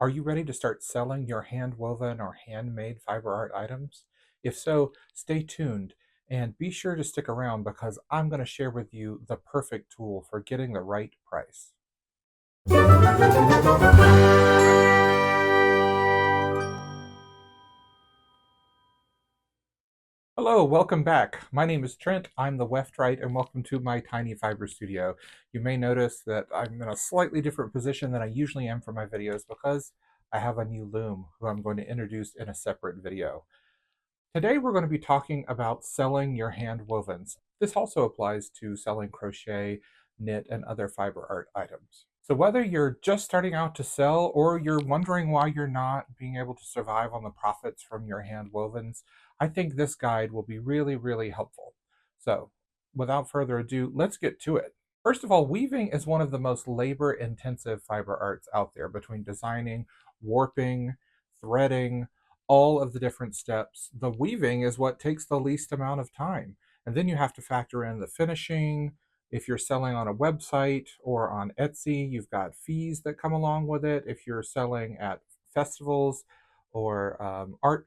Are you ready to start selling your hand-woven or handmade fiber art items? If so, stay tuned and be sure to stick around because I'm going to share with you the perfect tool for getting the right price. Hello, welcome back. My name is Trent. I'm the Weftrite, and welcome to my tiny fiber studio. You may notice that I'm in a slightly different position than I usually am for my videos because I have a new loom who I'm going to introduce in a separate video. Today we're going to be talking about selling your hand wovens. This also applies to selling crochet, knit, and other fiber art items. So whether you're just starting out to sell or you're wondering why you're not being able to survive on the profits from your hand wovens, I think this guide will be really helpful. So without further ado, let's get to it. First of all, weaving is one of the most labor intensive fiber arts out there between designing, warping, threading, all of the different steps. The weaving is what takes the least amount of time. And then you have to factor in the finishing. If you're selling on a website or on Etsy, you've got fees that come along with it. If you're selling at festivals or art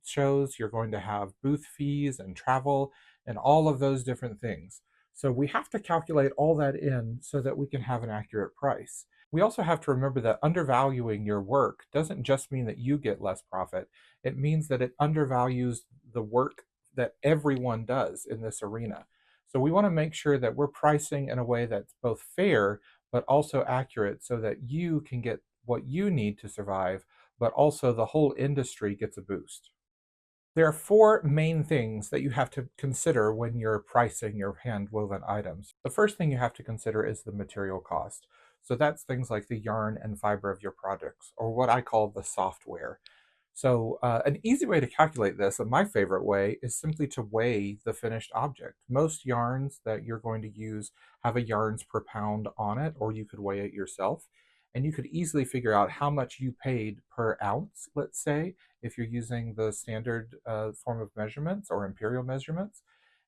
shows, you're going to have booth fees and travel and all of those different things. So we have to calculate all that in so that we can have an accurate price. We also have to remember that undervaluing your work doesn't just mean that you get less profit. It means that it undervalues the work that everyone does in this arena. So we want to make sure that we're pricing in a way that's both fair but also accurate so that you can get what you need to survive, but also the whole industry gets a boost. There are four main things that you have to consider when you're pricing your hand-woven items. The first thing you have to consider is the material cost. So that's things like the yarn and fiber of your products, or what I call the software. So an easy way to calculate this, and my favorite way, is simply to weigh the finished object. Most yarns that you're going to use have a yarns per pound on it, or you could weigh it yourself. And you could easily figure out how much you paid per ounce, let's say, if you're using the standard form of measurements or imperial measurements.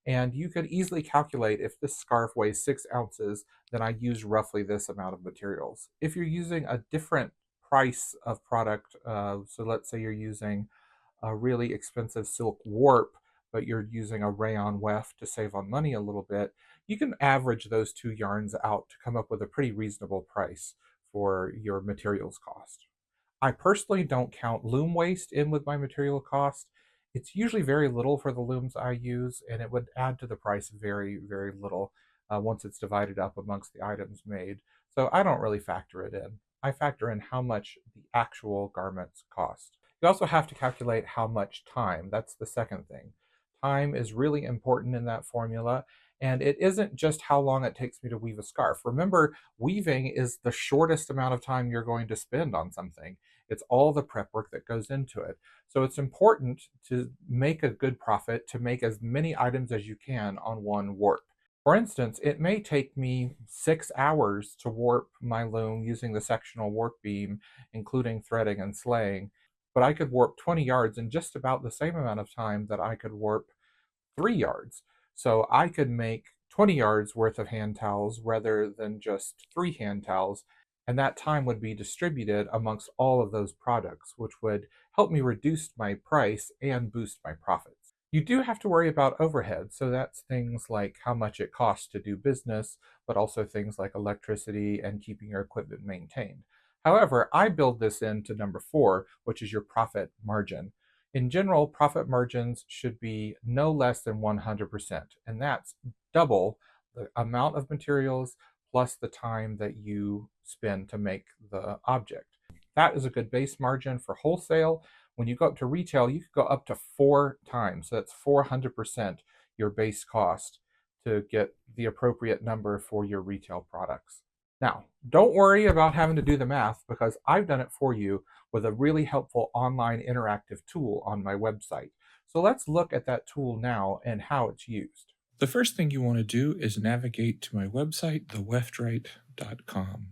And you could easily calculate if this scarf weighs 6 ounces, then I use roughly this amount of materials. If you're using a different price of product, so let's say you're using a really expensive silk warp, but you're using a rayon weft to save on money a little bit, you can average those two yarns out to come up with a pretty reasonable price for your materials cost. I personally don't count loom waste in with my material cost. It's usually very little for the looms I use, and it would add to the price very little once it's divided up amongst the items made. So I don't really factor it in. I factor in how much the actual garments cost. You also have to calculate how much time. That's the second thing. Time is really important in that formula, and it isn't just how long it takes me to weave a scarf. Remember, weaving is the shortest amount of time you're going to spend on something. It's all the prep work that goes into it. So it's important to make a good profit, to make as many items as you can on one warp. For instance, it may take me 6 hours to warp my loom using the sectional warp beam, including threading and slaying, but I could warp 20 yards in just about the same amount of time that I could warp 3 yards. So I could make 20 yards worth of hand towels rather than just 3 hand towels, and that time would be distributed amongst all of those products, which would help me reduce my price and boost my profits. You do have to worry about overhead, so that's things like how much it costs to do business, but also things like electricity and keeping your equipment maintained. However, I build this into number four, which is your profit margin. In general, profit margins should be no less than 100%, and that's double the amount of materials plus the time that you spend to make the object. That is a good base margin for wholesale. When you go up to retail, you could go up to 4 times. So that's 400% your base cost to get the appropriate number for your retail products. Now, don't worry about having to do the math because I've done it for you with a really helpful online interactive tool on my website. So let's look at that tool now and how it's used. The first thing you want to do is navigate to my website, theweftrite.com.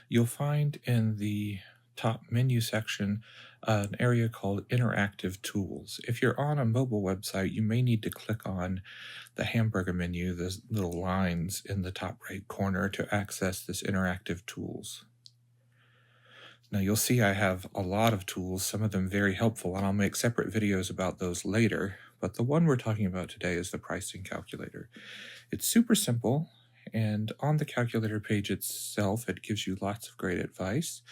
You'll find in the top menu section an area called Interactive Tools. If you're on a mobile website, you may need to click on the hamburger menu, the little lines in the top right corner, to access this Interactive Tools. Now you'll see I have a lot of tools, some of them very helpful, and I'll make separate videos about those later. But the one we're talking about today is the pricing calculator. It's super simple, and on the calculator page itself, it gives you lots of great advice.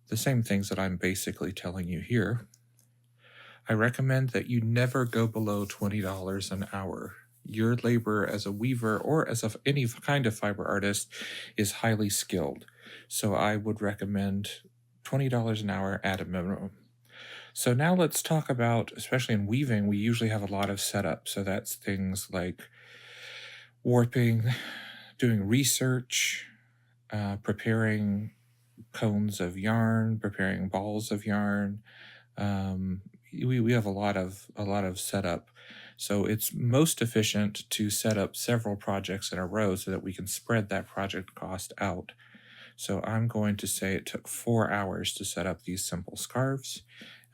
The same things that I'm basically telling you here. I recommend that you never go below $20 an hour. Your labor as a weaver or as any kind of fiber artist is highly skilled. So I would recommend $20 an hour at a minimum. So now let's talk about, especially in weaving, we usually have a lot of setup. So that's things like warping, doing research, preparing cones of yarn, preparing balls of yarn. We have a lot of setup. So it's most efficient to set up several projects in a row so that we can spread that project cost out. So I'm going to say it took 4 hours to set up these simple scarves,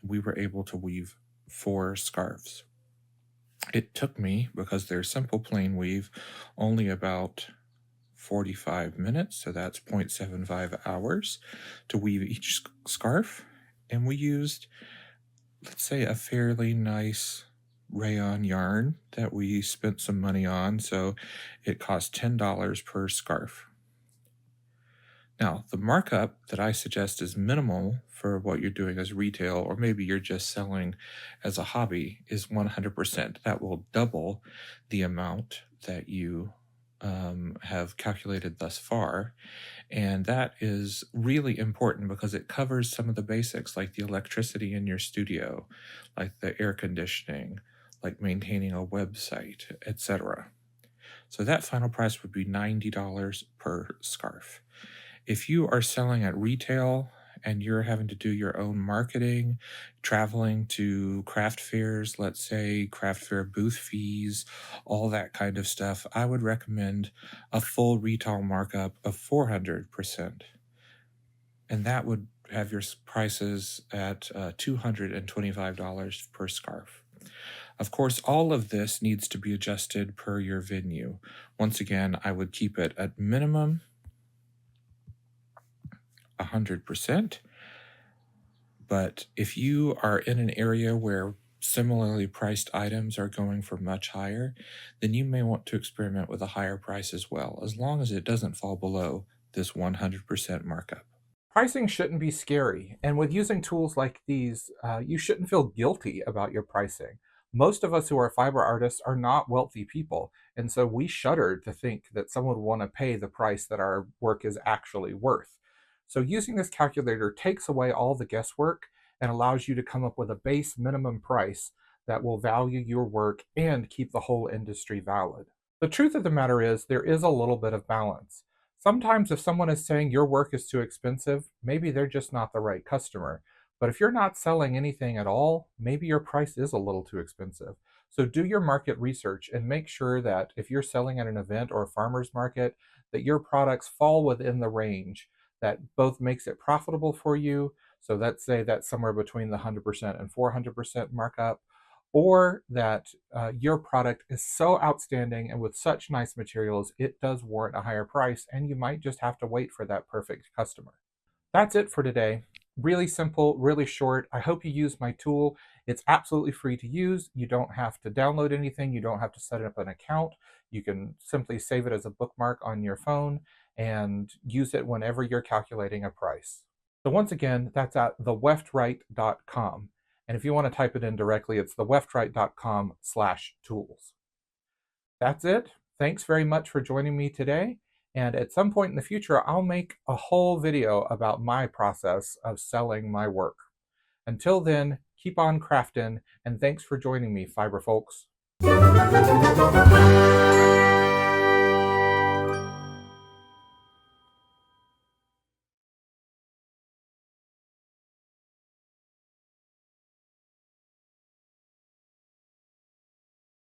and we were able to weave 4 scarves. It took me, because they're simple plain weave, only about 45 minutes, so that's 0.75 hours to weave each scarf. And we used, let's say, a fairly nice rayon yarn that we spent some money on, so it cost $10 per scarf. Now, the markup that I suggest is minimal for what you're doing as retail, or maybe you're just selling as a hobby, is 100%. That will double the amount that you have calculated thus far. And that is really important because it covers some of the basics, like the electricity in your studio, like the air conditioning, like maintaining a website, etc. So that final price would be $90 per scarf. If you are selling at retail and you're having to do your own marketing, traveling to craft fairs, let's say craft fair booth fees, all that kind of stuff, I would recommend a full retail markup of 400%. And that would have your prices at $225 per scarf. Of course, all of this needs to be adjusted per your venue. Once again, I would keep it at minimum 100%. But if you are in an area where similarly priced items are going for much higher, then you may want to experiment with a higher price as well, as long as it doesn't fall below this 100% markup. Pricing shouldn't be scary, and with using tools like these, you shouldn't feel guilty about your pricing. Most of us who are fiber artists are not wealthy people, and so we shudder to think that someone would want to pay the price that our work is actually worth. So using this calculator takes away all the guesswork and allows you to come up with a base minimum price that will value your work and keep the whole industry valid. The truth of the matter is, there is a little bit of balance. Sometimes if someone is saying your work is too expensive, maybe they're just not the right customer. But if you're not selling anything at all, maybe your price is a little too expensive. So do your market research and make sure that if you're selling at an event or a farmer's market, that your products fall within the range that both makes it profitable for you. So let's say that's somewhere between the 100% and 400% markup, or that your product is so outstanding and with such nice materials, it does warrant a higher price, and you might just have to wait for that perfect customer. That's it for today. Really simple, really short. I hope you use my tool. It's absolutely free to use. You don't have to download anything. You don't have to set up an account. You can simply save it as a bookmark on your phone and use it whenever you're calculating a price. So once again, that's at theweftright.com. And if you want to type it in directly, it's theweftright.com/tools. That's it. Thanks very much for joining me today. And at some point in the future, I'll make a whole video about my process of selling my work. Until then, keep on crafting, and thanks for joining me, fiber folks.